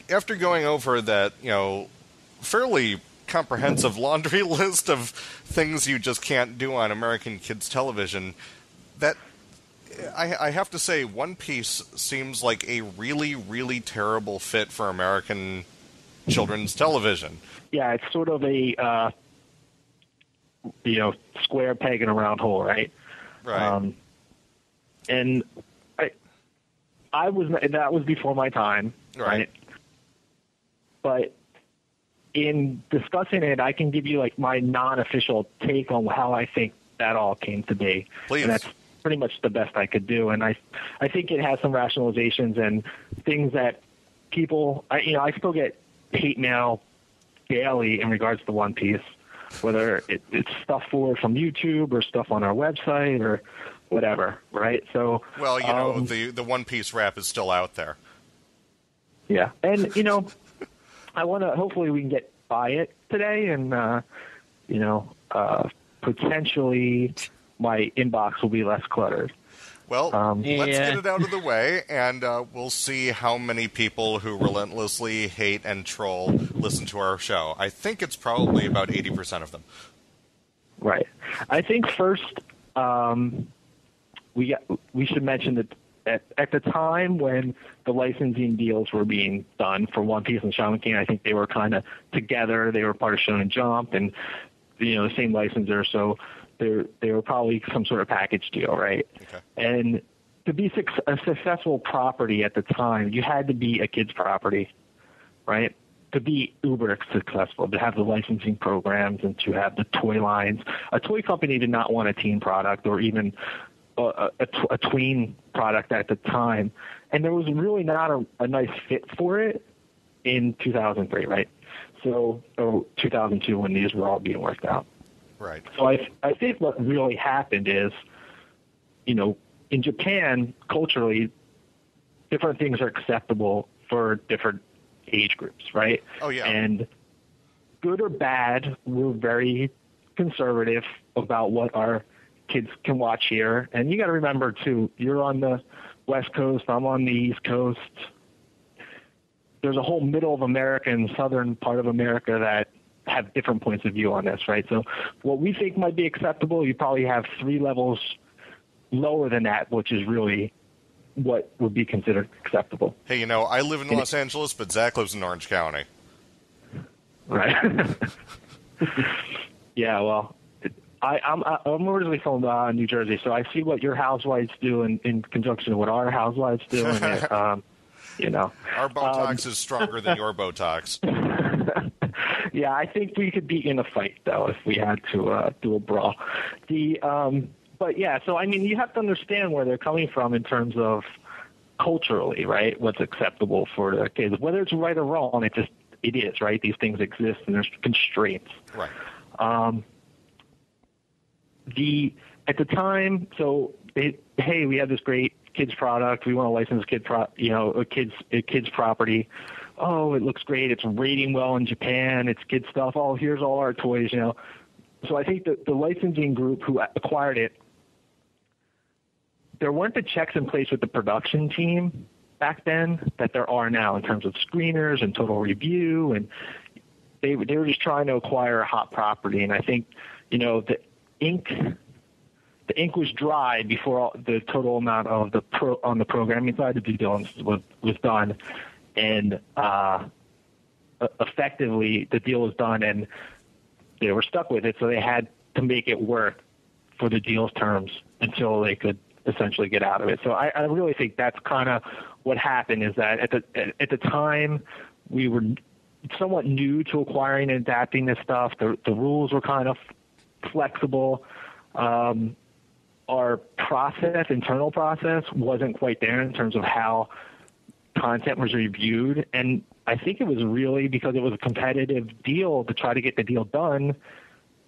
After going over that, fairly comprehensive laundry list of things you just can't do on American kids television, that I have to say, One Piece seems like a really, really terrible fit for American children's television. Yeah, it's sort of a square peg in a round hole, right? Right. And I was that was before my time, right? But in discussing it, I can give you like my non-official take on how I think that all came to be. Please. And that's pretty much the best I could do. And I think it has some rationalizations and things that people, I still get hate mail daily in regards to One Piece, whether it's stuff from YouTube or stuff on our website or whatever, right? So, well, the One Piece rap is still out there. Yeah, and I want to. Hopefully, we can get by it today, and potentially my inbox will be less cluttered. Well, let's get it out of the way, and we'll see how many people who relentlessly hate and troll listen to our show. I think it's probably about 80% of them. Right. I think first we should mention that at the time when the licensing deals were being done for One Piece and Shaman King, I think they were kind of together. They were part of Shonen Jump, and the same licensor, so they were probably some sort of package deal, right? Okay. And to be a successful property at the time, you had to be a kid's property, right? To be uber successful, to have the licensing programs and to have the toy lines. A toy company did not want a teen product or even a tween product at the time. And there was really not a nice fit for it in 2003, right? So, or 2002 when these were all being worked out. Right. So I think what really happened is, in Japan, culturally, different things are acceptable for different age groups, right? Oh, yeah. And good or bad, we're very conservative about what our kids can watch here. And you got to remember, too, you're on the West Coast, I'm on the East Coast. There's a whole middle of America and southern part of America that have different points of view on this, right? So what we think might be acceptable, you probably have 3 levels lower than that, which is really what would be considered acceptable. Hey, I live in Los Angeles, but Zach lives in Orange County. Right. Yeah, well, I'm originally from New Jersey, so I see what your housewives do in conjunction with what our housewives do, and Our Botox is stronger than your Botox. Yeah, I think we could be in a fight, though, if we had to do a brawl. But, yeah, so, you have to understand where they're coming from in terms of culturally, right, what's acceptable for the kids. Whether it's right or wrong, it is, right? These things exist, and there's constraints. Right. At the time, so, hey, we have this great kids product. We want to license a kids property. Oh, it looks great. It's rating well in Japan. It's kid stuff. Oh, here's all our toys, So I think that the licensing group who acquired it, there weren't the checks in place with the production team back then that there are now in terms of screeners and total review. And they were just trying to acquire a hot property. And I think, the ink was dry before the total amount of on the programming side of due diligence was done. And effectively, the deal was done, and they were stuck with it. So they had to make it work for the deal's terms until they could essentially get out of it. So I really think that's kind of what happened. Is that at the time we were somewhat new to acquiring and adapting this stuff. The rules were kind of flexible. Our internal process, wasn't quite there in terms of how content was reviewed. And I think it was really because it was a competitive deal to try to get the deal done.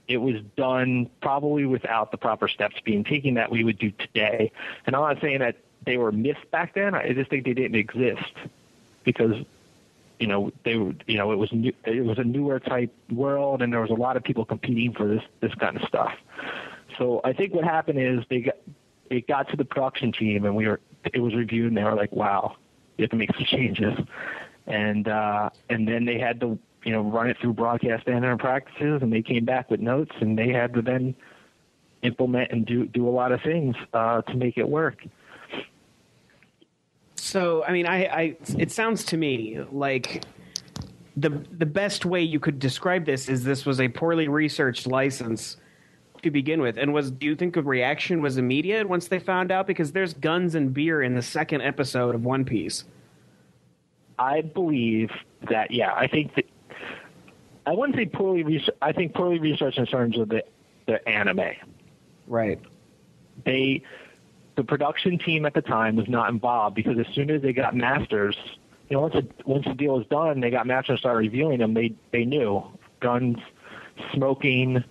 It was done probably without the proper steps being taken that we would do today. And I'm not saying that they were missed back then. I just think they didn't exist because, it was new, it was a newer type world, and there was a lot of people competing for this kind of stuff. So I think what happened is it got to the production team, and it was reviewed, and they were like, wow, you have to make some changes. And then they had to, run it through broadcast standard practices, and they came back with notes, and they had to then implement and do a lot of things to make it work. So, I mean, it sounds to me like the best way you could describe this was a poorly researched license to begin with. And do you think the reaction was immediate once they found out? Because there's guns and beer in the second episode of One Piece. I believe that, yeah. I think that I wouldn't say poorly researched. I think poorly researched in terms of the anime. Right. The production team at the time was not involved because as soon as they got masters, once the deal was done, they got masters and started reviewing them. They knew guns, smoking,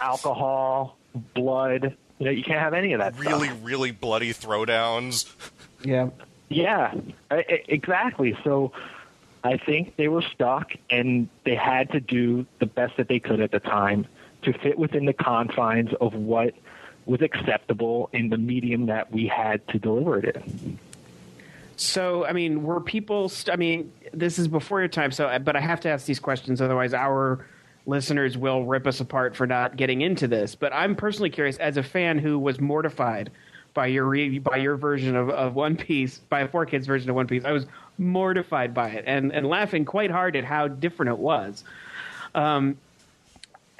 alcohol, blood. You can't have any of that. Really, stuff. really bloody throwdowns. Yeah. Yeah, exactly. So I think they were stuck, and they had to do the best that they could at the time to fit within the confines of what was acceptable in the medium that we had to deliver it in. So, I mean, were people... this is before your time, but I have to ask these questions, otherwise our listeners will rip us apart for not getting into this. But I'm personally curious, as a fan who was mortified by your version of One Piece, by 4Kids version of One Piece, I was mortified by it and laughing quite hard at how different it was.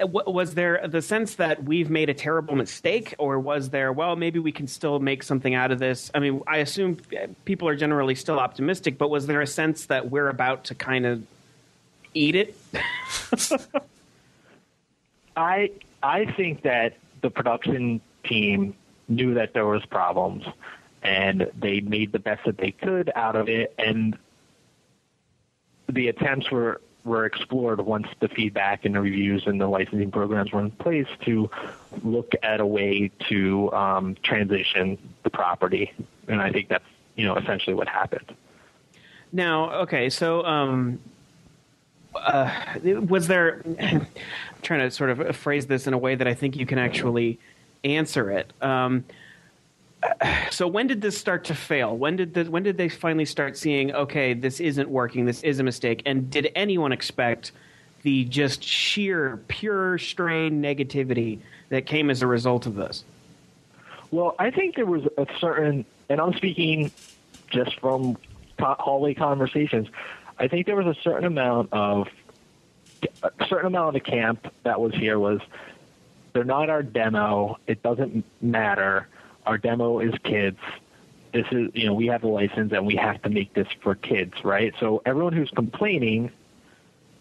Was there the sense that we've made a terrible mistake, or was there, well, maybe we can still make something out of this? I mean, I assume people are generally still optimistic, but was there a sense that we're about to kind of eat it? I think that the production team knew that there was problems, and they made the best that they could out of it, and the attempts were explored once the feedback and the reviews and the licensing programs were in place to look at a way to transition the property. And I think that's, essentially what happened. Now, okay, so was there... I'm trying to sort of phrase this in a way that I think you can actually answer it. So when did this start to fail? When did they finally start seeing, okay, this isn't working, this is a mistake? And did anyone expect the just sheer, pure strain negativity that came as a result of this? Well, I think there was a certain, and I'm speaking just from hallway conversations, I think there was a certain amount of the camp that was here was, they're not our demo, it doesn't matter. Our demo is kids. This is, we have a license and we have to make this for kids, right? So everyone who's complaining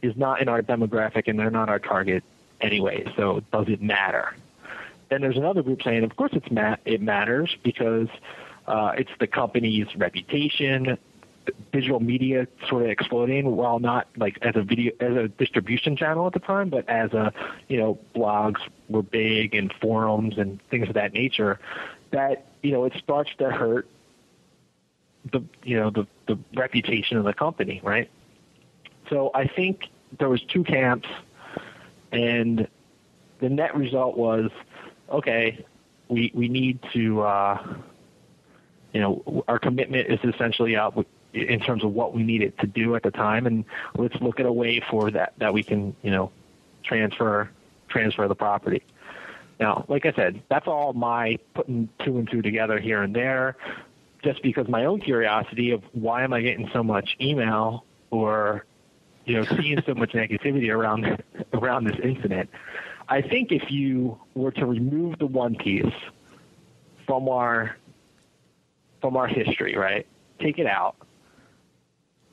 is not in our demographic and they're not our target anyway, so it doesn't matter. Then there's another group saying, of course it matters because it's the company's reputation, digital media sort of exploding, while not like as a distribution channel at the time, but as blogs were big and forums and things of that nature, that, it starts to hurt the reputation of the company, right? So I think there was two camps, and the net result was, okay, we need to, our commitment is essentially out in terms of what we needed to do at the time, and let's look at a way for that we can, transfer the property. Now, like I said, that's all my putting two and two together here and there, just because my own curiosity of why am I getting so much email or, seeing so much negativity around this incident. I think if you were to remove the One Piece from our history, right, take it out,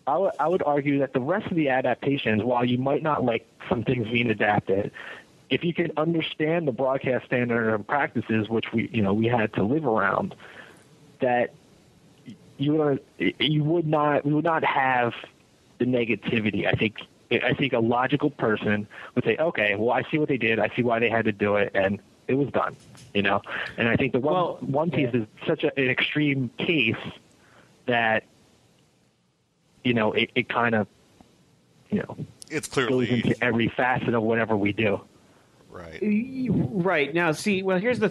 I would argue that the rest of the adaptations, while you might not like some things being adapted, if you can understand the broadcast standard and practices, which we had to live around, that we would not have the negativity. I think a logical person would say, okay, well, I see what they did, I see why they had to do it, and it was done. And I think the One Piece is such an extreme case that it kind of it's clearly goes into every facet of whatever we do. Right. Right. Now, see, well, here's the